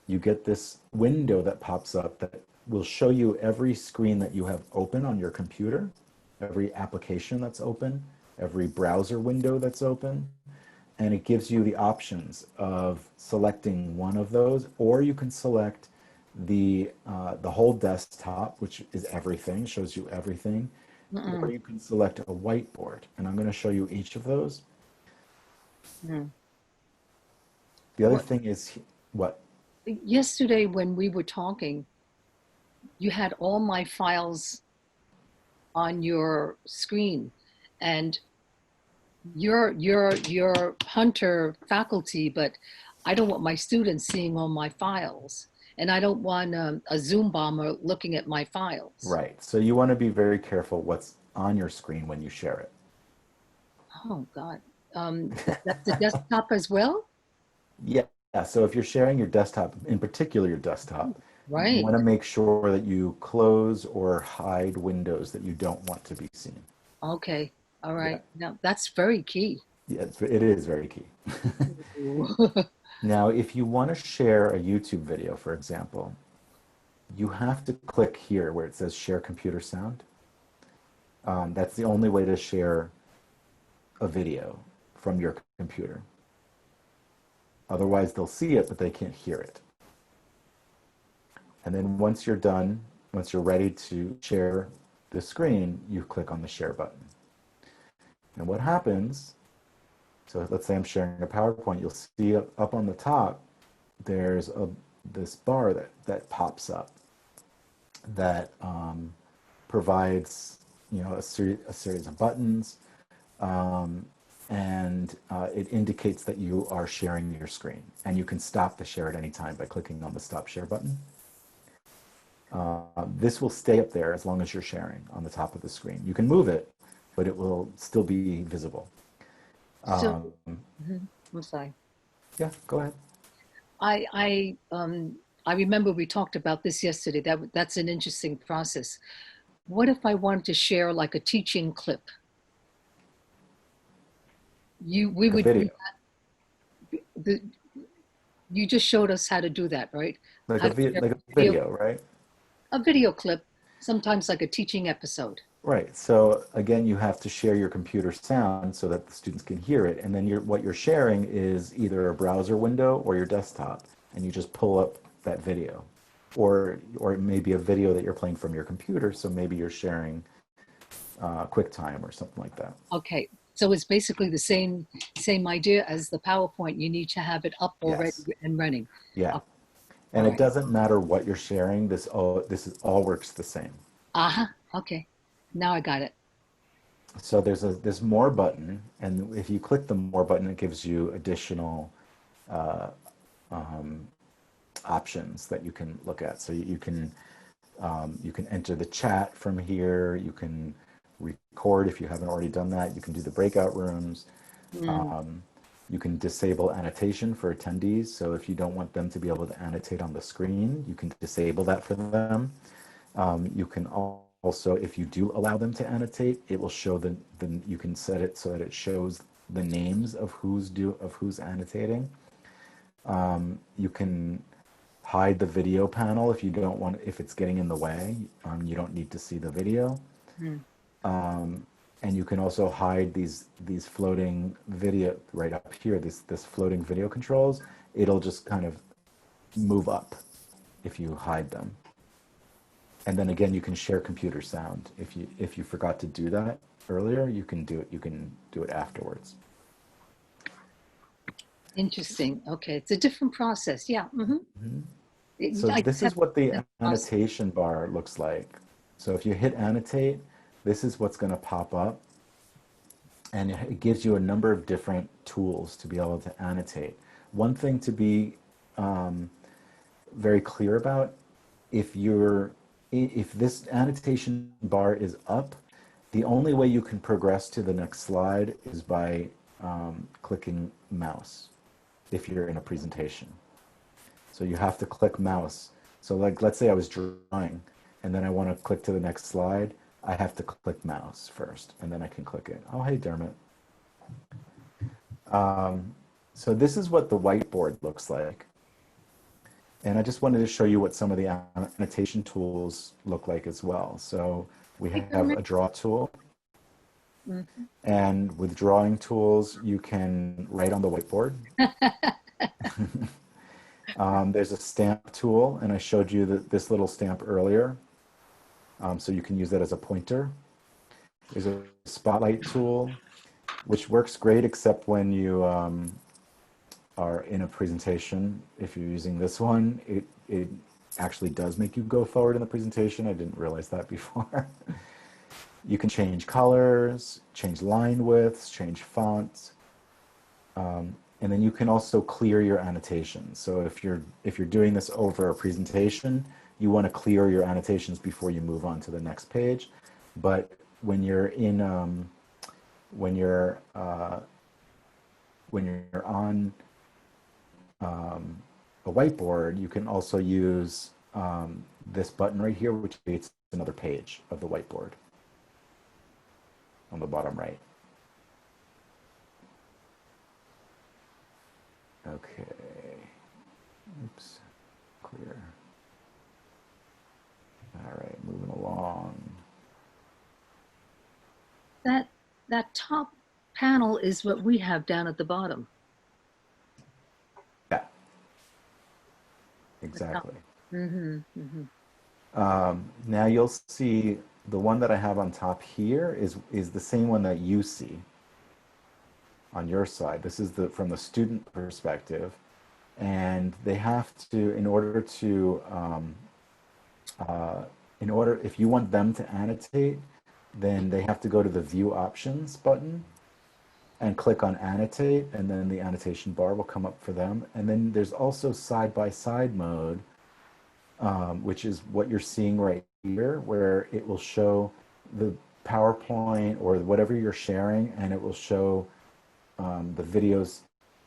you get this window that pops up that will show you every screen that you have open on your computer, every application that's open, every browser window that's open. And it gives you the options of selecting one of those, or you can select the whole desktop, which is everything, shows you everything, or you can select a whiteboard. And I'm going to show you each of those. Mm. The other What, thing is what? yesterday when we were talking, you had all my files on your screen, and you're Hunter faculty, but I don't want my students seeing all my files, and I don't want a Zoom bomber looking at my files. Right. So you want to be very careful what's on your screen when you share it. Oh God, that's the desktop as well, Yeah. So if you're sharing your desktop, in particular your desktop, you right? want to make sure that you close or hide windows that you don't want to be seen. Okay, all Yeah. right. Now that's very key. Yeah, it is very key. Ooh. Now, if you want to share a YouTube video, for example, you have to click here where it says share computer sound. That's the only way to share a video from your computer. Otherwise, they'll see it, but they can't hear it. And then once you're done, once you're ready to share the screen, you click on the share button. And what happens, so let's say I'm sharing a PowerPoint, you'll see up on the top, there's this bar that pops up that provides, you know, a series of buttons, um, and it indicates that you are sharing your screen, and you can stop the share at any time by clicking on the stop share button. This will stay up there as long as you're sharing on the top of the screen. You can move it, but it will still be visible. So, I'm sorry. Yeah, go ahead. I remember we talked about this yesterday. That's an interesting process. What if I wanted to share like a teaching clip? We Like a would do video, that. You just showed us how to do that, right? like How a to share like a video, right? a video clip, sometimes like a teaching episode. Right. So again, you have to share your computer sound so that the students can hear it, and then what you're sharing is either a browser window or your desktop, and you just pull up that video, or it may be a video that you're playing from your computer. So maybe you're sharing QuickTime or something like that. Okay, so it's basically the same idea as the PowerPoint. You need to have it up already Yes. and running. Yeah. Okay, And all it right. doesn't matter what you're sharing. This all works the same. Uh-huh. Okay. Now I got it. So there's this more button, and if you click the more button, it gives you additional uh, um, options that you can look at. So you can enter the chat from here. You can record if you haven't already done that. You can do the breakout rooms. Mm, Um, you can disable annotation for attendees. So if you don't want them to be able to annotate on the screen, you can disable that for them. You can also, if you do allow them to annotate, it will show you can set it so that it shows the names of who's annotating. You can hide the video panel if you don't want, if it's getting in the way. You don't need to see the video. mm. And you can also hide these floating video right up here. This floating video controls. It'll just kind of move up if you hide them. And then again, you can share computer sound. If you forgot to do that earlier, you can do it. You can do it afterwards. Interesting. Okay, it's a different process. Yeah. So I just this have is what the that process. annotation bar looks like. So if you hit annotate, this is what's going to pop up. And it gives you a number of different tools to be able to annotate. One thing to be very clear about, if this annotation bar is up, the only way you can progress to the next slide is by clicking mouse if you're in a presentation. So you have to click mouse. So like, let's say I was drawing and then I want to click to the next slide. I have to click mouse first and then I can click it. Oh, hey, Dermot. So this is what the whiteboard looks like. And I just wanted to show you what some of the annotation tools look like as well. So we have a draw tool. Mhm. And with drawing tools, you can write on the whiteboard. There's a stamp tool, and I showed you this little stamp earlier. So you can use that as a pointer. There's a spotlight tool, which works great except when you are in a presentation. If you're using this one, it actually does make you go forward in the presentation. I didn't realize that before. You can change colors, change line widths, change fonts, and then you can also clear your annotations. So if you're doing this over a presentation, you want to clear your annotations before you move on to the next page. But when you're in when you're on a whiteboard, you can also use this button right here, which creates another page of the whiteboard on the bottom right. Okay. Oops. Clear. All right, moving along. That top panel is what we have down at the bottom. Yeah. Exactly. Now you'll see the one that I have on top here is the same one that you see on your side. This is from the student perspective. and they have to, in order to, if you want them to annotate, then they have to go to the View Options button and click on Annotate, and then the annotation bar will come up for them. And then there's also side-by-side mode, which is what you're seeing right here, where it will show the PowerPoint or whatever you're sharing, and it will show the videos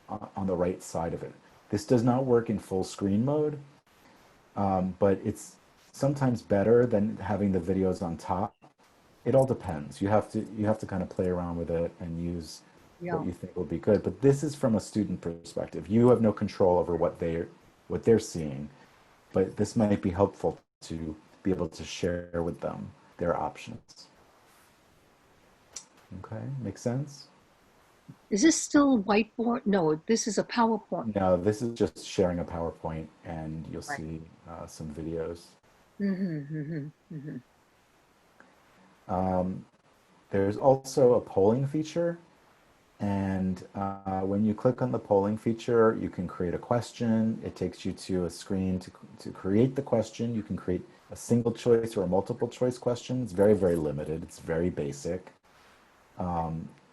on the right side of it. This does not work in full screen mode, but it's sometimes better than having the videos on top. It all depends. You have to kind of play around with it and use what you think will be good. But this is from a student perspective. You have no control over what they're seeing, but this might be helpful to be able to share with them their options. Okay, make sense? Is this still whiteboard? No, this is a PowerPoint. No, this is just sharing a PowerPoint, and you'll Right. see some videos. Mm-hmm. There's also a polling feature, and when you click on the polling feature, you can create a question. It takes you to a screen to create the question. You can create a single choice or a multiple choice question. It's very, very limited. It's very basic.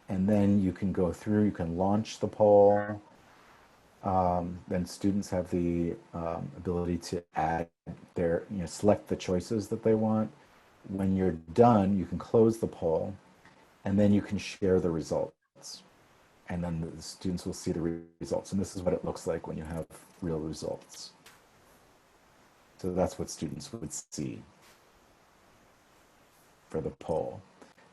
And then you can go through, you can launch the poll. Then students have the ability to add select the choices that they want. When you're done, you can close the poll, and then you can share the results. And then the students will see the results. And this is what it looks like when you have real results. So that's what students would see for the poll.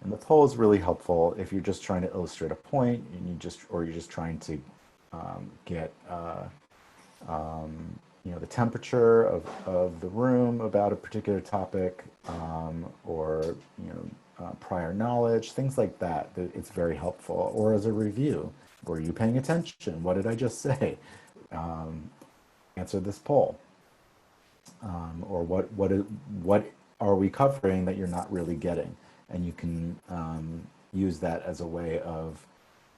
And the poll is really helpful if you're just trying to illustrate a point, and you're just trying to get the temperature of the room about a particular topic, or prior knowledge, things like that. It's very helpful. Or as a review, were you paying attention? What did I just say? Answer this poll. Or what are we covering that you're not really getting? And you can use that as a way of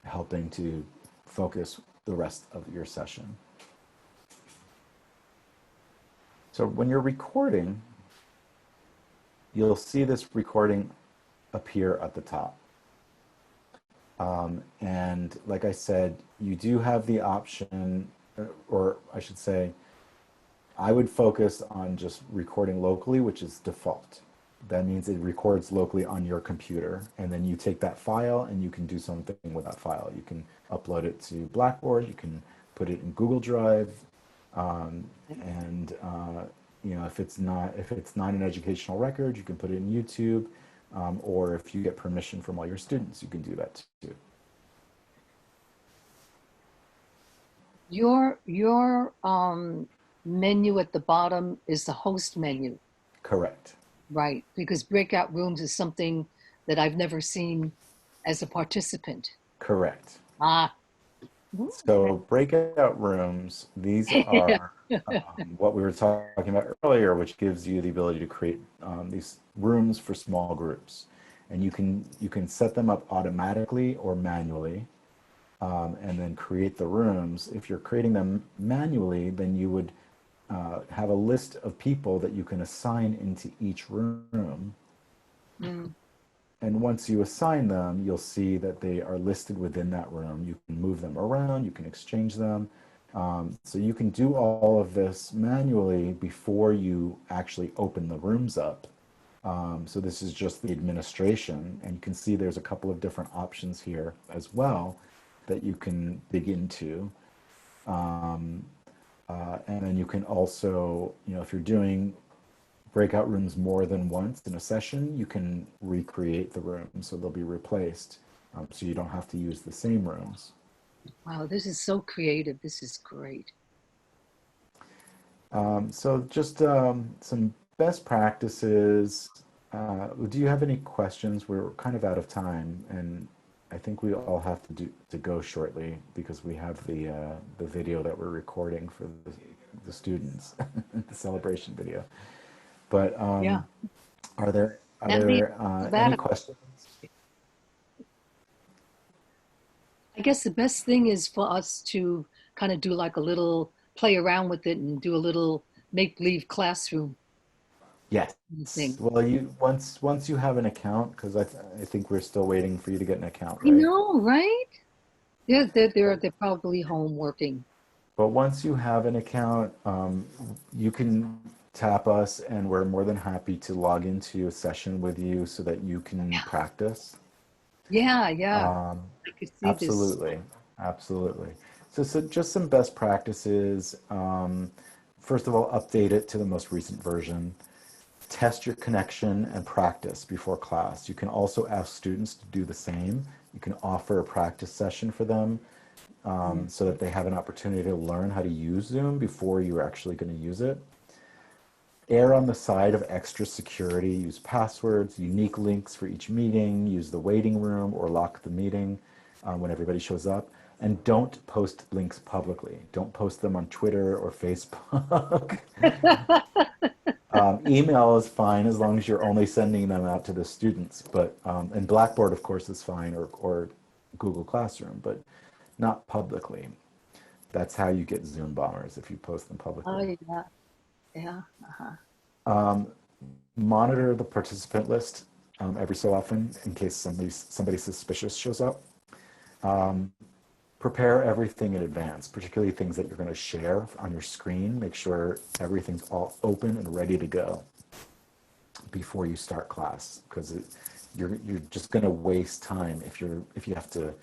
helping to focus the rest of your session. So when you're recording, you'll see this recording appear at the top. And like I said, you do have the option, or I should say, I would focus on just recording locally, which is default. That means it records locally on your computer, and then you take that file and you can do something with that file. You can upload it to Blackboard, you can put it in Google Drive, and if it's not an educational record, you can put it in YouTube, or if you get permission from all your students, you can do that too. Your menu at the bottom is the host menu. Correct. Right, because breakout rooms is something that I've never seen as a participant. Correct. Ah. So breakout rooms, these are what we were talking about earlier, which gives you the ability to create these rooms for small groups. And you can set them up automatically or manually, and then create the rooms. If you're creating them manually, then you would have a list of people that you can assign into each room. And once you assign them, you'll see that they are listed within that room. You can move them around, you can exchange them. So you can do all of this manually before you actually open the rooms up. So this is just the administration, and you can see there's a couple of different options here as well that you can dig into. And then you can also, if you're doing breakout rooms more than once in a session, you can recreate the rooms so they'll be replaced, so you don't have to use the same rooms. Wow, this is so creative. This is great. So just some best practices. Do you have any questions? We're kind of out of time, and I think we all have to go shortly because we have the video that we're recording for the students, the celebration video. But Yeah. are there That any questions? I guess the best thing is for us to kind of do like a little play around with it and do a little make-believe classroom Yes. thing. Well, you once you have an account, because I think we're still waiting for you to get an account, I right? know, right? Yeah, they're probably home working. But once you have an account, you can tap us, and we're more than happy to log into a session with you so that you can practice. Yeah, yeah. Um, I could see this. Absolutely, absolutely. So just some best practices. First of all, update it to the most recent version. Test your connection and practice before class. You can also ask students to do the same. You can offer a practice session for them Mm. so that they have an opportunity to learn how to use Zoom before you're actually going to use it. Err on the side of extra security. Use passwords, unique links for each meeting, use the waiting room or lock the meeting when everybody shows up. And don't post links publicly. Don't post them on Twitter or Facebook. Email is fine as long as you're only sending them out to the students. But and Blackboard, of course, is fine, or Google Classroom, but not publicly. That's how you get Zoom bombers if you post them Oh, publicly. yeah, yeah. Uh-huh. Monitor the participant list every so often in case somebody suspicious shows up. Prepare everything in advance, particularly things that you're going to share on your screen. Make sure everything's all open and ready to go before you start class, because you're just going to waste time if you have to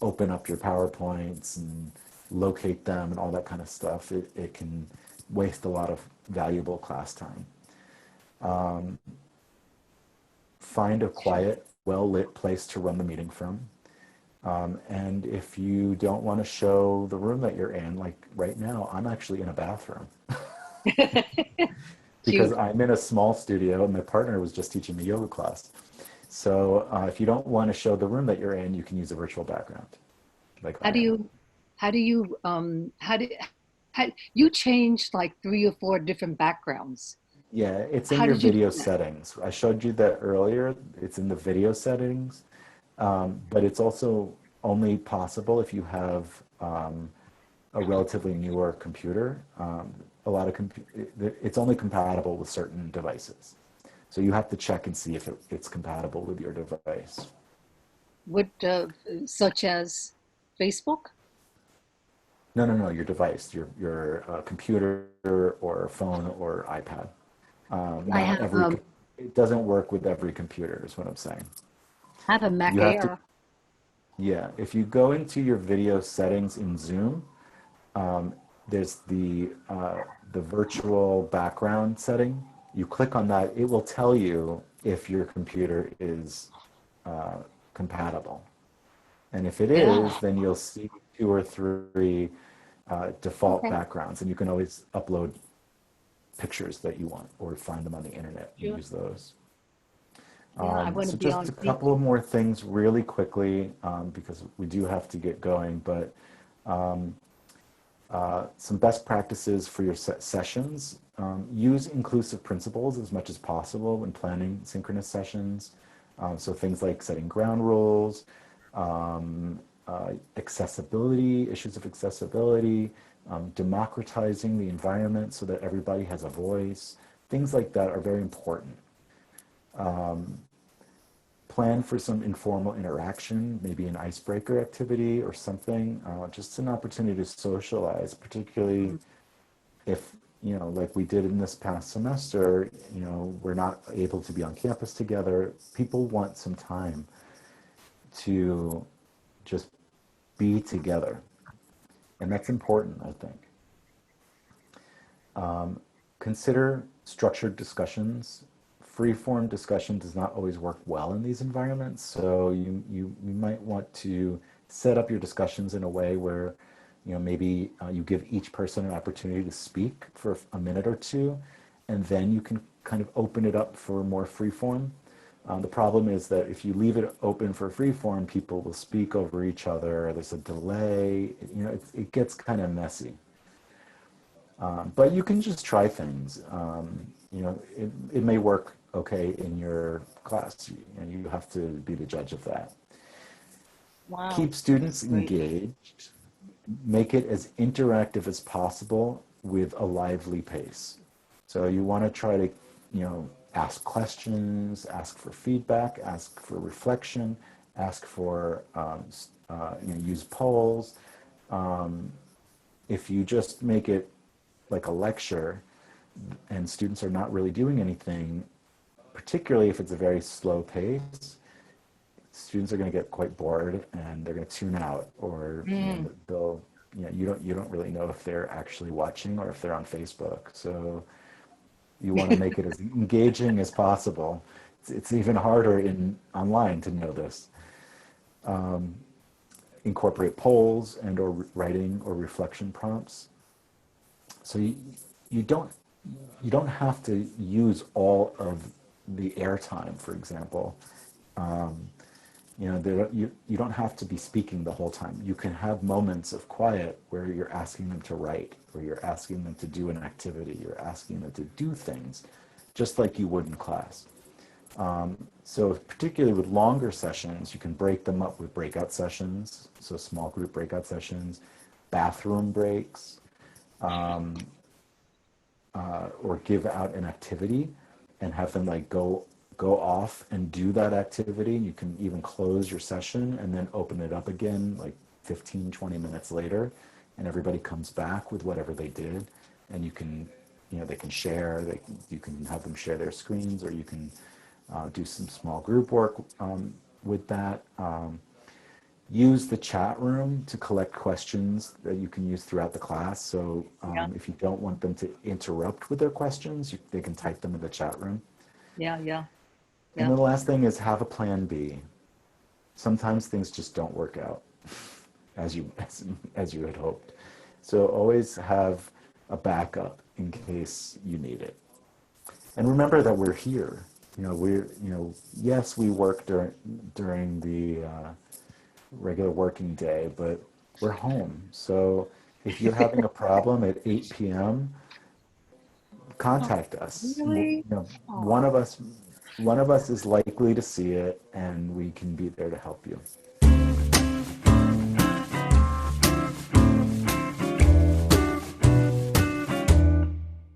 open up your PowerPoints and locate them and all that kind of stuff. It can waste a lot of valuable class time. Find a quiet, well-lit place to run the meeting from. And if you don't want to show the room that you're in, like right now, I'm actually in a bathroom because Cute. I'm in a small studio and my partner was just teaching me yoga class. So if you don't want to show the room that you're in, you can use a virtual background like How I do am. you, how you changed like 3 or 4 different backgrounds. Yeah, it's in How your did you do video that? settings. I showed you that earlier. It's in the video settings, but it's also only possible if you have a relatively newer computer. A lot of it's only compatible with certain devices. So you have to check and see if it's compatible with your device. What, such as Facebook? No, no, no, your device, your computer or phone or iPad. I Not have every, it doesn't work with every computer is what I'm saying. have a Mac You have to, Air. yeah, if you go into your video settings in Zoom, there's the virtual background setting. You click on that, it will tell you if your computer is compatible. And if it Yeah. is, then you'll see 2 or 3 default Okay. backgrounds, and you can always upload pictures that you want or find them on the internet and Sure. use those. Yeah, I want to So be just on a beat. couple of more things really quickly because we do have to get going, but some best practices for your sessions. Use inclusive principles as much as possible when planning synchronous sessions. So things like setting ground rules, accessibility, issues of accessibility, democratizing the environment so that everybody has a voice. Things like that are very important. Plan for some informal interaction, maybe an icebreaker activity or something, just an opportunity to socialize, particularly if, like we did in this past semester, we're not able to be on campus together. People want some time to just be together. And that's important, I think. Consider structured discussions. Free-form discussion does not always work well in these environments, so you might want to set up your discussions in a way where maybe you give each person an opportunity to speak for a minute or two, and then you can kind of open it up for more free-form. The problem is that if you leave it open for free-form, people will speak over each other. There's a delay. It gets kind of messy. But you can just try things. It may work okay in your class, and you have to be the judge of that. Wow, Keep students that's great. engaged. make it as interactive as possible with a lively pace. So you want to try to, ask questions, ask for feedback, ask for reflection, ask for, use polls. If you just make it like a lecture and students are not really doing anything, particularly if it's a very slow pace, students are going to get quite bored and they're going to tune out, or they'll, you don't really know if they're actually watching or if they're on Facebook. So you want to make it as engaging as possible. It's even harder in online to know this. Incorporate polls and or writing or reflection prompts. So you don't have to use all of the airtime, for example. You don't have to be speaking the whole time. You can have moments of quiet where you're asking them to write, or you're asking them to do an activity, you're asking them to do things just like you would in class. So particularly with longer sessions, you can break them up with breakout sessions, so small group breakout sessions, bathroom breaks, or give out an activity and have them like go off and do that activity. You can even close your session and then open it up again like 15, 20 minutes later, and everybody comes back with whatever they did, and you can, they can share, you can have them share their screens, or you can do some small group work with that. Use the chat room to collect questions that you can use throughout the class. So if you don't want them to interrupt with their questions, they can type them in the chat room. Yeah. And then the last thing is have a plan B. Sometimes things just don't work out as you had hoped. So always have a backup in case you need it. And remember that we're here. Yes, we work during the regular working day, but we're home. So if you're having a problem at 8 p.m., contact us. Really? One of us is likely to see it, and we can be there to help you.